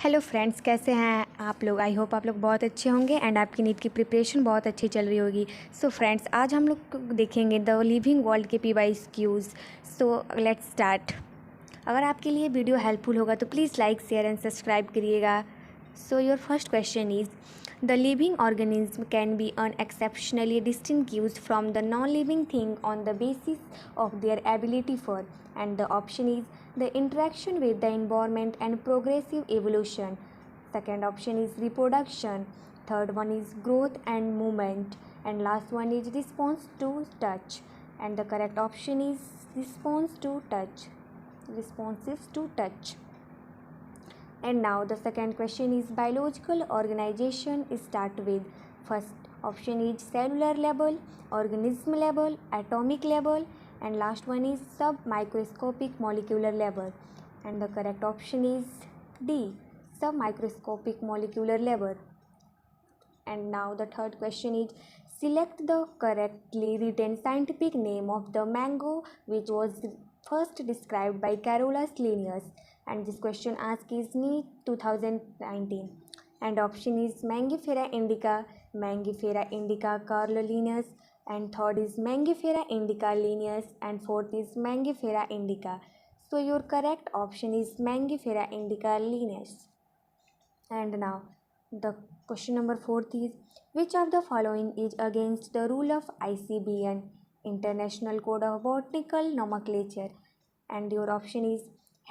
Hello friends, कैसे हैं आप लोग। आई होप आप लोग बहुत अच्छे होंगे एंड आपकी नीट की प्रिपरेशन बहुत अच्छी चल रही होगी। सो फ्रेंड्स, आज हम लोग देखेंगे द लिविंग वर्ल्ड के PY's queues. So let's start. अगर आपके लिए वीडियो हेल्पफुल होगा तो please like share and subscribe करिएगा। So your first question is the living organism can be unexceptionally distinguished from the non living thing on the basis of their ability for, and the option is the interaction with the environment and progressive evolution. Second option is reproduction. Third one is growth and movement, and last one is response to touch, and the correct option is responses to touch. And now the second question is biological organization start with. First option is cellular level, organism level, atomic level, and last one is submicroscopic molecular level, and the correct option is D, submicroscopic molecular level. And now the third question is select the correctly written scientific name of the mango which was first described by Carolus Linnaeus, and this question asked is NEET 2019. And option is Mangifera indica Carl Linnaeus, and third is Mangifera indica Linnaeus, and fourth is Mangifera indica. So your correct option is Mangifera indica Linnaeus. And now the question number 4 is which of the following is against the rule of ICBN, International Code of Botanical Nomenclature? And your option is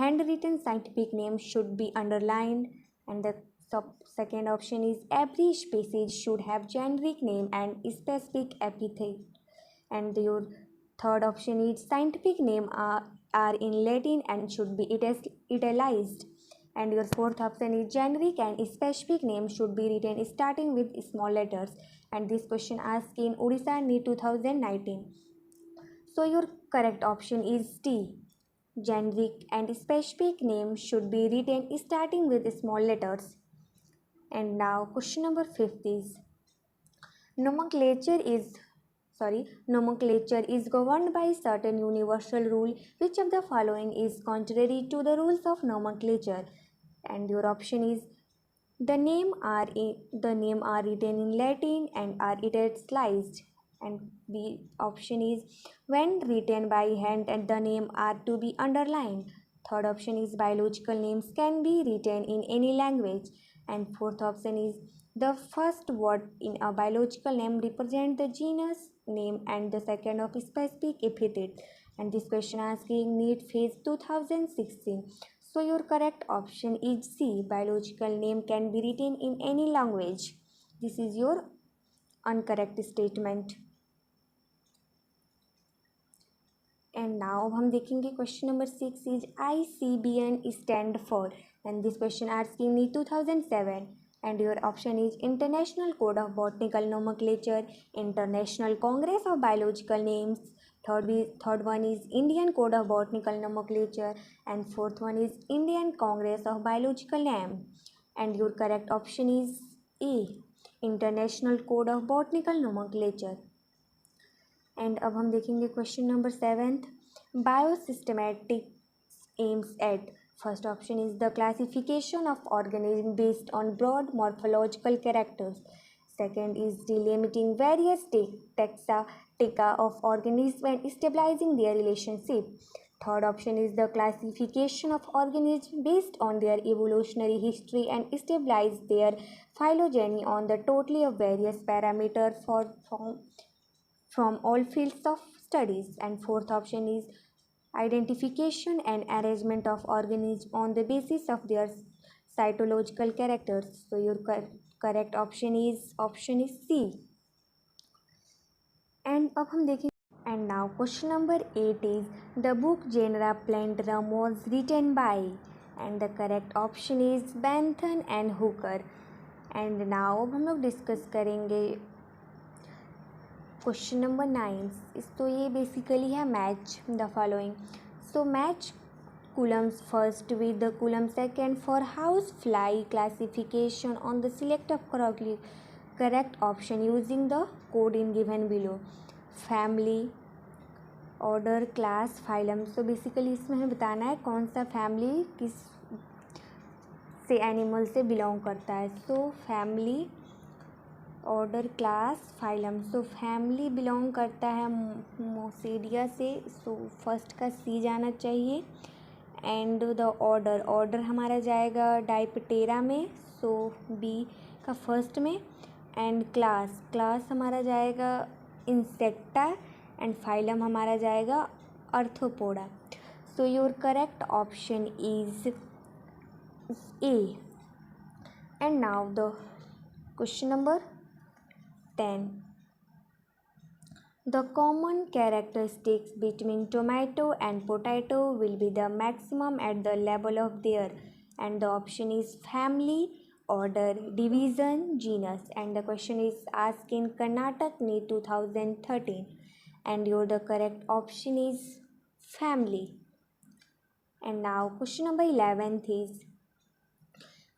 handwritten scientific names should be underlined, and the second option is every species should have generic name and specific epithet, and your third option is scientific name are in Latin and should be italicized, and your fourth option is generic and specific name should be written starting with small letters, and this question asked in Odisha NEET 2019. So your correct option is D, generic and specific name should be written starting with small letters. And now question number 5 is nomenclature is governed by certain universal rule. Which of the following is contrary to the rules of nomenclature? And your option is the name are written in Latin and are italicized, and the option is when written by hand and the name are to be underlined. Third option is biological names can be written in any language, and fourth option is the first word in a biological name represent the genus name and the second of specific epithet, and this question asking NEET phase 2016. So your correct option is C, biological name can be written in any language. This is your incorrect statement. And now हम देखेंगे question number 6 is ICBN stand for, and this question asking NEET 2007, and your option is International Code of Botanical Nomenclature, International Congress of Biological Names, third one is Indian Code of Botanical Nomenclature, and fourth one is Indian Congress of Biological Name, and your correct option is A, International Code of Botanical Nomenclature. And अब हम देखेंगे question number 7th biosystematics aims at. First option is the classification of organism based on broad morphological characters. Second is delimiting various taxa of organism and stabilizing their relationship. Third option is the classification of organisms based on their evolutionary history and stabilize their phylogeny on the totality of various parameters from all fields of studies, and fourth option is identification and arrangement of organisms on the basis of their cytological characters. So your correct option is C. And अब हम देखें. And now question number 8 is the book Genera Plantarum was written by, and the correct option is Bentham and Hooker. And now अब हम लोग discuss करेंगे question number 9. तो ये basically है match the following. So match Coulomb's first with the coulomb second for house fly classification on the select of correct option using the code in given below. Family, order, class, phylum. So basically इसमें हमें बताना है कौन सा family किस से animal से belong करता है। So family, order, class, phylum. So family belong करता है मोसेडिया से, सो फर्स्ट का सी जाना चाहिए। एंड द ऑर्डर, ऑर्डर हमारा जाएगा डाइपटेरा में, सो बी का फर्स्ट में। एंड क्लास, क्लास हमारा जाएगा इंसेक्टा। एंड फाइलम हमारा जाएगा Arthropoda. So your correct option is a. And now the question number 10. The common characteristics between tomato and potato will be the maximum at the level of their, and the option is family, order, division, genus. And the question is asked in Karnataka NEET 2013, and the correct option is family. And now question number 11th is,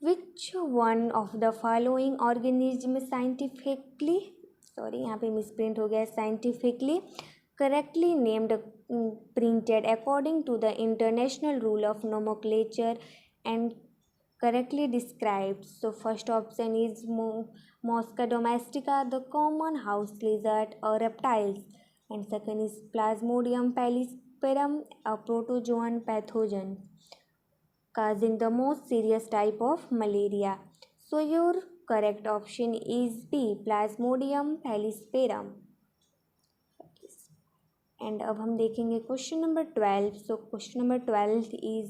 which one of the following organism scientifically, यहाँ पे misprint हो गया, scientifically correctly named printed according to the international rule of nomenclature and correctly described. So first option is Musca domestica, the common house lizard or reptiles. And second is Plasmodium falciparum, a protozoan pathogen causing the most serious type of malaria. So your correct option is B, Plasmodium falciparum. And अब हम देखेंगे question number 12. So question number 12 is,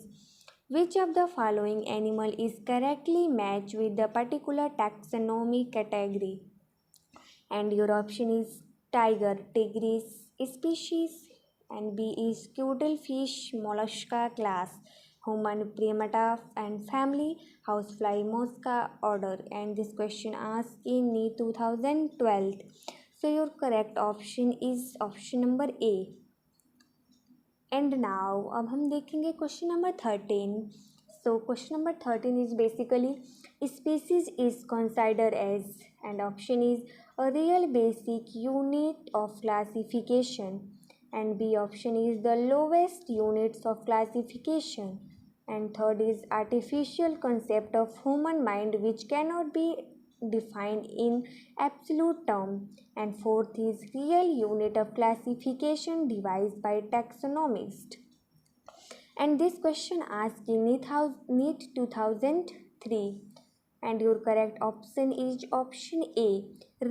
which of the following animal is correctly matched with the particular taxonomy category? And your option is tiger, tigris species. And B is cuttlefish mollusca class, human primata and family, housefly mosca order. And this question asked in NEET 2012. So your correct option is option number A. And now अब हम देखेंगे question number 13. So question number 13 is basically species is considered as, and option is a real basic unit of classification. And B option is the lowest units of classification. And third is artificial concept of human mind which cannot be defined in absolute term. And fourth is real unit of classification devised by taxonomist. And this question asked in NEET 2003. And your correct option is option A,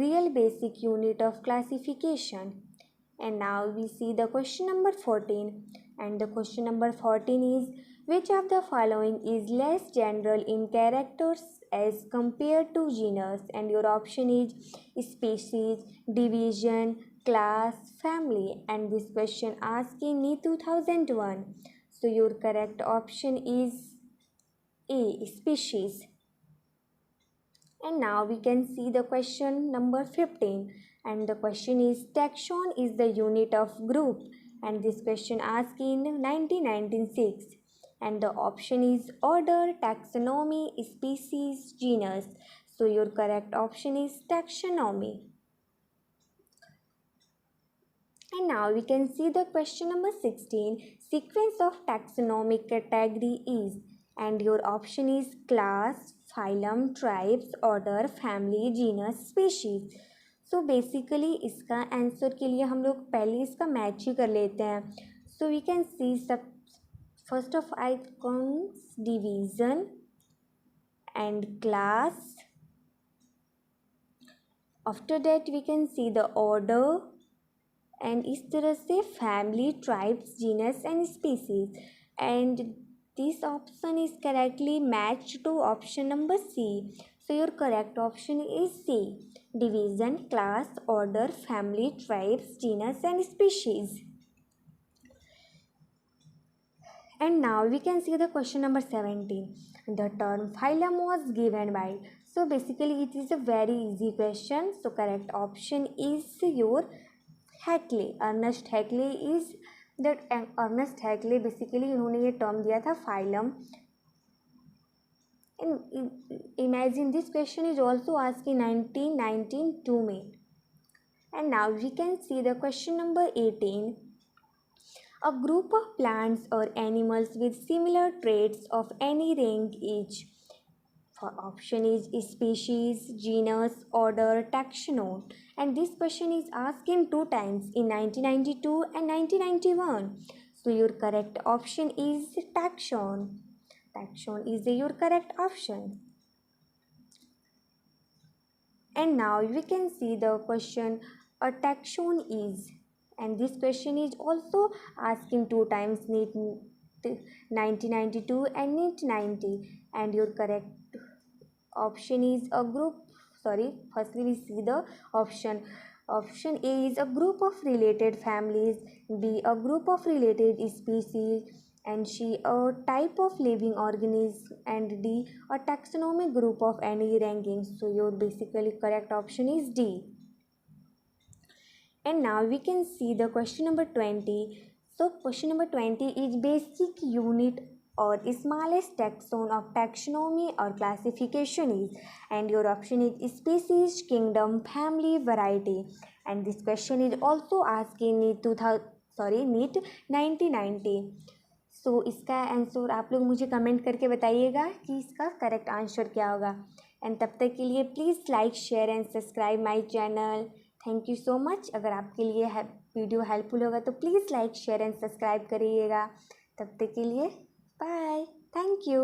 real basic unit of classification. And now we see the question number 14. And the question number 14 is, which of the following is less general in characters as compared to genus? And your option is species, division, class, family. And this question asked in NEET 2001. So your correct option is A, species. And now we can see the question number 15. And the question is, taxon is the unit of group. And this question asked in 1996. And the option is order, taxonomy, species, genus. So your correct option is taxonomy. And now we can see the question number 16. Sequence of taxonomic category is. And your option is class, phylum, tribes, order, family, genus, species. So basically इसका answer के लिए हम लोग पहले इसका match ही कर लेते हैं. सो वी कैन सी सब first of icons division and class. After that we can see the order, and इस तरह से family, tribes, genus and species. And this option is correctly match to option number C. So your correct option is C, division, class, order, family, tribes, genus and species. And now we can see the question number 17. The term phylum was given by. So basically it is a very easy question. So correct option is your Haeckel. Ernest Haeckel is that. Ernest Haeckel basically इन्होंने ये term दिया था phylum. Imagine this question is also asked in 1992 में. And now we can see the question number 18. A group of plants or animals with similar traits of any rank is. Option is species, genus, order, taxonon. And this question is asked in 2 times, in 1992 and 1991. So your correct option is taxon. Taxon is your correct option. And now we can see the question a taxon is. And this question is also asked in 2 times, NEET 1992 and NEET 90. And your correct option is a group. Firstly we see the option. Option A is a group of related families, B a group of related species, and C a type of living organism, and D a taxonomic group of any ranking. So your basically correct option is D. And now we can see the question number 20. So question number 20 is basic unit or smallest taxon of taxonomy or classification is, and your option is species, kingdom, family, variety. And this question is also asked in NEET 1990. सो इसका answer आप लोग मुझे comment करके बताइएगा कि इसका correct answer क्या होगा. एंड तब तक के लिए please like, share and subscribe my channel. Thank you so much. अगर आपके लिए वीडियो हेल्पफुल होगा तो please like, share and subscribe करिएगा. तब तक के लिए बाय. Thank you.